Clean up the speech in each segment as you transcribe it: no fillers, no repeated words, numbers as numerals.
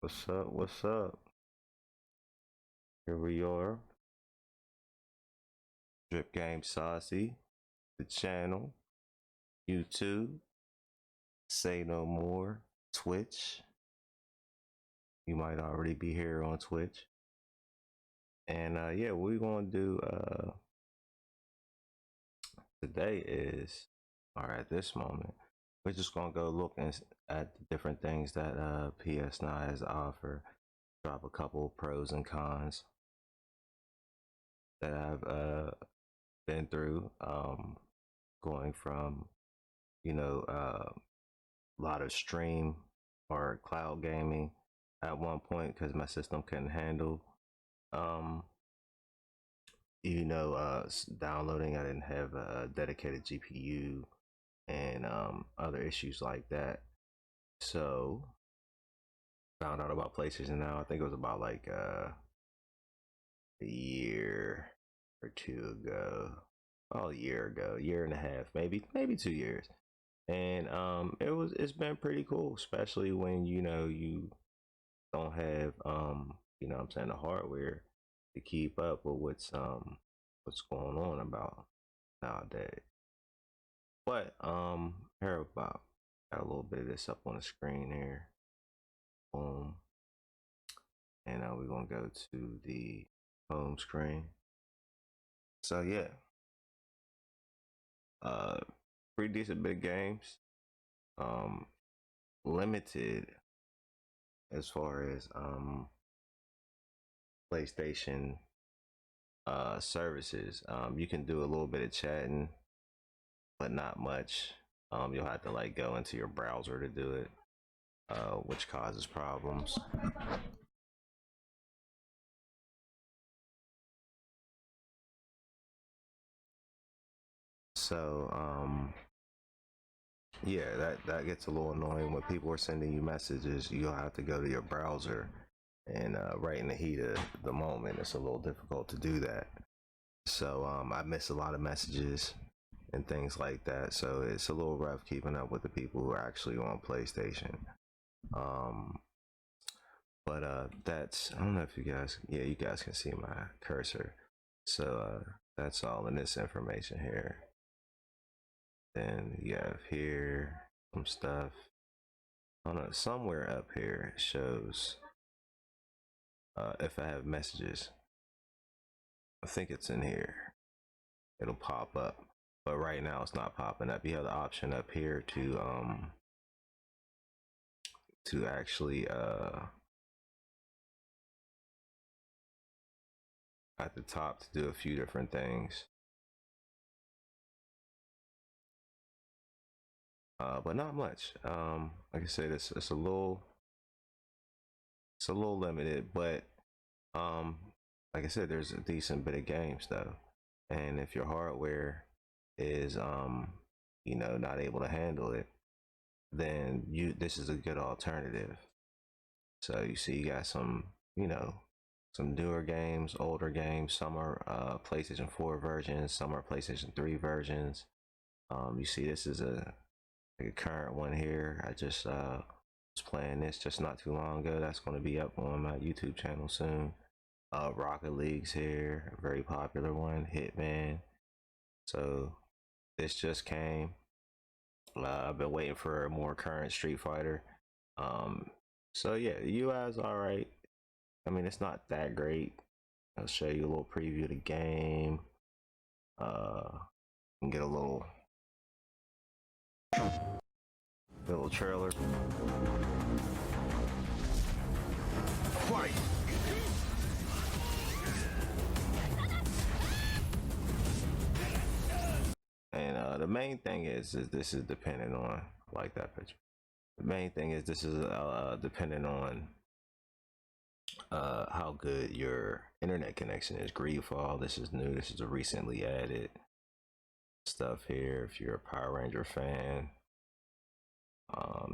What's up? What's up? Here we are. Drip Game Saucy, the channel, YouTube, Say No More, Twitch. You might already be here on Twitch. And yeah, what we're gonna do today is, or at this moment, we're just gonna go look at the different things that PS9 has to offer. Drop a couple pros and cons that I've been through. Going from a lot of stream or cloud gaming at one point because my system couldn't handle um downloading. I didn't have a dedicated GPU and other issues like that. So found out about PlayStation now. I think it was about like a year or two ago. Oh, a year ago, year and a half, maybe 2 years. And it's been pretty cool, especially when you don't have what I'm saying, the hardware to keep up with what's going on about nowadays. But here about got a little bit of this up on the screen here. Boom. And we're gonna go to the home screen. So yeah. Pretty decent bit of games. Um limited as far as PlayStation services. You can do a little bit of chatting, but not much. You'll have to like go into your browser to do it, which causes problems. So yeah, that gets a little annoying when people are sending you messages. You'll have to go to your browser, and right in the heat of the moment, it's a little difficult to do that. So I miss a lot of messages and things like that. So it's a little rough keeping up with the people who are actually on PlayStation. Um, but that's, I don't know if you guys, yeah, you guys can see my cursor. So that's all in this information here. Then you have here some stuff. I don't know, somewhere up here it shows if I have messages. I think it's in here. It'll pop up, but right now it's not popping up. You have the option up here to actually at the top to do a few different things, but not much. Like I said, it's a little limited, but um, like I said, there's a decent bit of games though, and if your hardware is not able to handle it, then this is a good alternative. So you see, you got some newer games, older games. Some are PlayStation 4 versions, some are PlayStation 3 versions. You see, this is like a current one here. I just was playing this just not too long ago. That's going to be up on my YouTube channel soon. Rocket League's here, a very popular one. Hitman. So this just came. I've been waiting for a more current Street Fighter. Um, so yeah, the UI is all right. I mean, it's not that great. I'll show you a little preview of the game. And get a little trailer. Fight! And the main thing is this is dependent on, like that picture. The main thing is this is dependent on how good your internet connection is. Greedfall, this is new. This is a recently added stuff here. If you're a Power Ranger fan,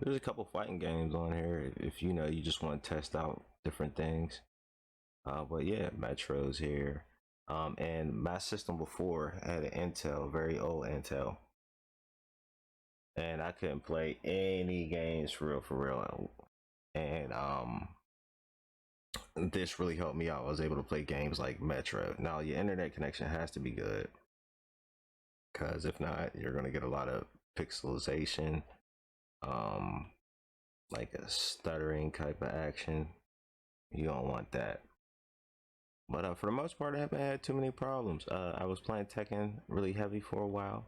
there's a couple fighting games on here. If you just want to test out different things. But yeah, Metro's here. And my system before had an Intel, very old Intel, and I couldn't play any games for real. And this really helped me out. I was able to play games like Metro. Now your internet connection has to be good, because if not, you're gonna get a lot of pixelization, um, like a stuttering type of action. You don't want that. But for the most part, I haven't had too many problems. I was playing Tekken really heavy for a while,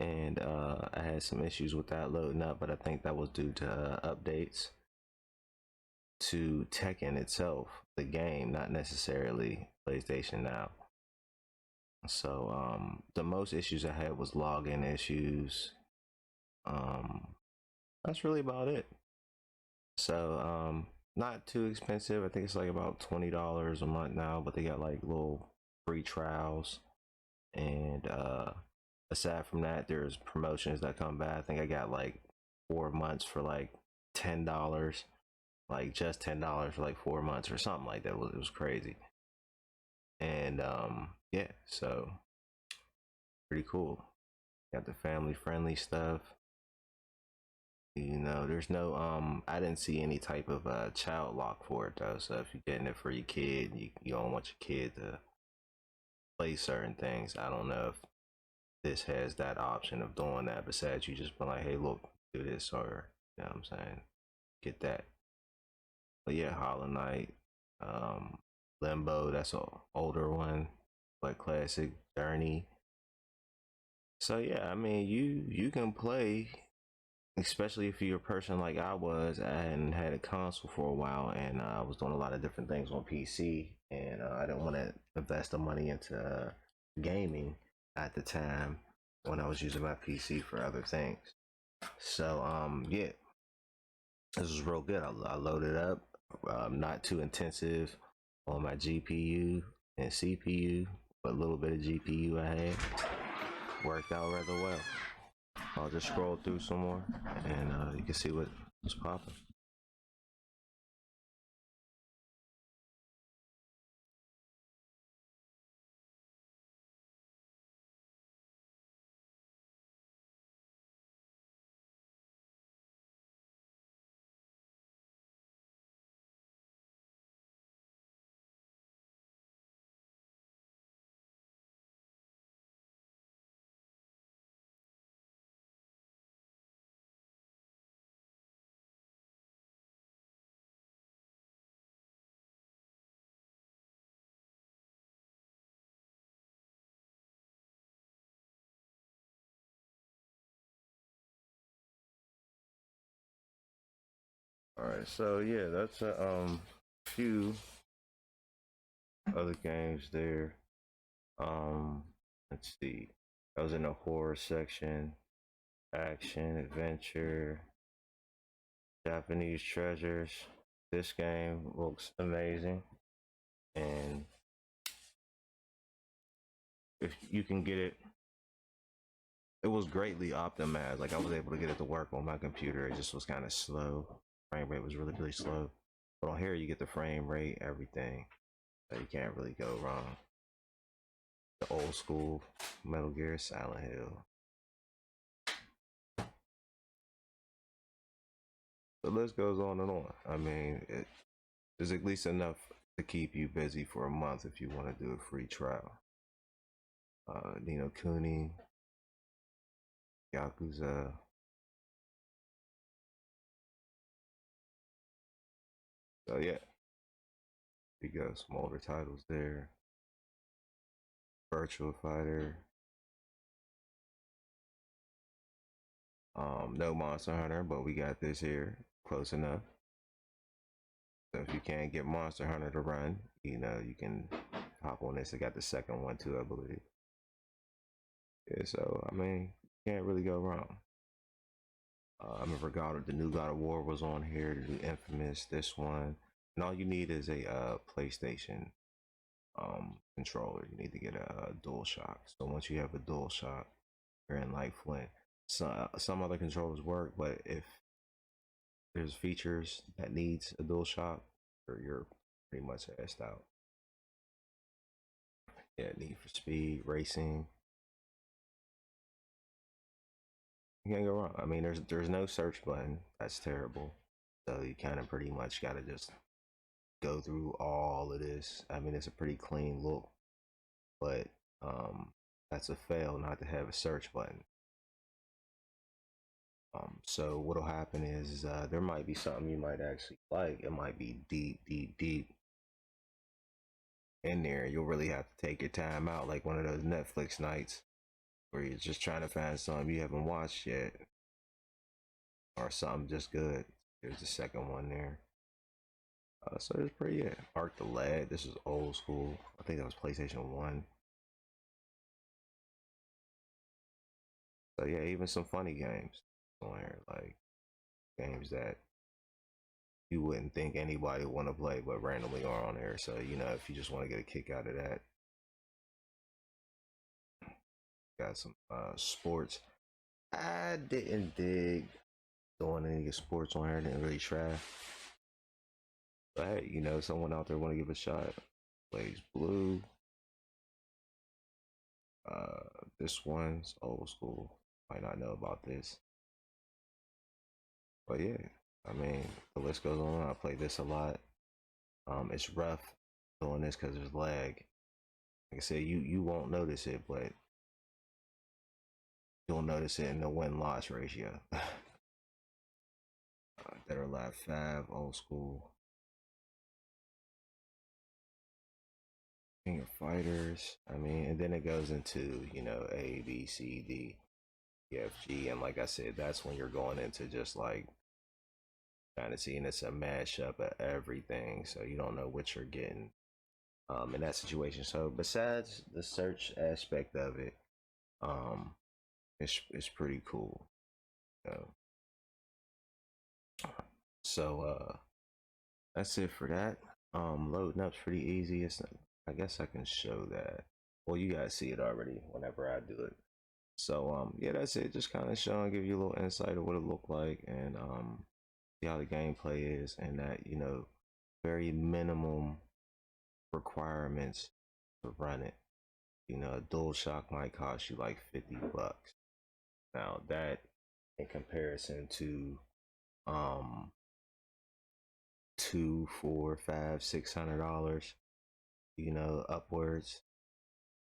and I had some issues with that loading up, but I think that was due to updates to Tekken itself, the game, not necessarily PlayStation Now. So the most issues I had was login issues. Um, that's really about it. So not too expensive. I think it's like about $20 a month now, but they got like little free trials. And aside from that, there's promotions that come back. I think I got like 4 months for like $10, like just $10 for like 4 months or something like that. It was crazy. And yeah, so pretty cool. Got the family friendly stuff. There's no I didn't see any type of child lock for it though. So if you're getting it for your kid, you don't want your kid to play certain things. I don't know if this has that option of doing that, besides you just be like, hey, look, do this, or you know what I'm saying, get that. But yeah, Hollow Knight, um, Limbo, that's an older one, but classic Journey. So yeah, I mean, you can play, especially if you're a person like I was. I hadn't had a console for a while, and I was doing a lot of different things on PC, and I didn't want to invest the money into gaming at the time when I was using my PC for other things. So yeah, this was real good. I loaded up, not too intensive on my GPU and CPU, but a little bit of GPU I had. Worked out rather well. I'll just scroll through some more, and you can see what's popping. All right, so yeah, that's a few other games there. Um, let's see. I was in the horror section, action, adventure, Japanese treasures. This game looks amazing, and if you can get it, it was greatly optimized. Like I was able to get it to work on my computer. It just was kind of slow. Frame rate was really slow. But on here, you get the frame rate, everything. So you can't really go wrong. The old school Metal Gear, Silent Hill. The list goes on and on. I mean, there's at least enough to keep you busy for a month if you want to do a free trial. Nino Kuni, Yakuza. So yeah, we got some older titles there. Virtual Fighter. No Monster Hunter, but we got this here. Close enough. So if you can't get Monster Hunter to run, you can hop on this. I got the second one too, I believe. Yeah, so I mean, can't really go wrong. I remember the new God of War was on here, the new Infamous, this one, and all you need is a PlayStation controller. You need to get a Dual Shock. So once you have a Dual Shock, you're in like Flint. Some other controllers work, but if there's features that needs a Dual Shock, you're pretty much assed out. Yeah, Need for Speed, racing. You can't go wrong. I mean, there's no search button. That's terrible. So you kind of pretty much got to just go through all of this. I mean, it's a pretty clean look, but that's a fail not to have a search button. So what'll happen is there might be something you might actually like. It might be deep, deep, deep in there. You'll really have to take your time out, like one of those Netflix nights where you're just trying to find something you haven't watched yet, or something just good. There's the second one there. So it's pretty it. Arc the Lad. This is old school. I think that was PlayStation 1. So yeah, even some funny games on here, like games that you wouldn't think anybody would want to play, but randomly are on there. So if you just want to get a kick out of that, got some sports. I didn't dig throwing any sports on here. Didn't really try. But hey, someone out there want to give a shot. Plays blue. This one's old school. Might not know about this, but yeah. I mean, the list goes on. I play this a lot. It's rough doing this because there's lag. Like I said, you won't notice it, but you'll notice it in the win-loss ratio. That are Alive 5, old school. King of Fighters. I mean, and then it goes into, A, B, C, D, E, F, G. And like I said, that's when you're going into just like fantasy, and it's a mashup of everything. So you don't know what you're getting in that situation. So besides the search aspect of it, um, it's pretty cool. You know? So that's it for that. Loading up's pretty easy. I guess I can show that. Well, you guys see it already whenever I do it. So yeah, that's it. Just kind of showing, give you a little insight of what it looked like, and see how the gameplay is, and that very minimum requirements to run it. A dual shock might cost you like $50. Now that, in comparison to um two, four, five, $600, upwards,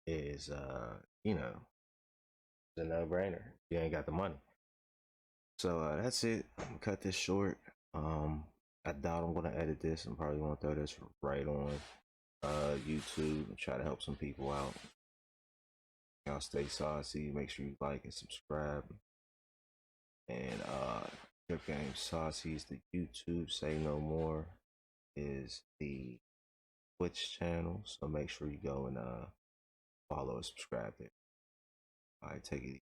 is it's a no-brainer. You ain't got the money. So that's it. I'm gonna cut this short. I doubt I'm gonna edit this. I'm probably gonna throw this right on YouTube and try to help some people out. Y'all stay saucy. Make sure you like and subscribe. And Trip Game Saucy is the YouTube. Say No More is the Twitch channel. So make sure you go and follow and subscribe there. All right, take it easy.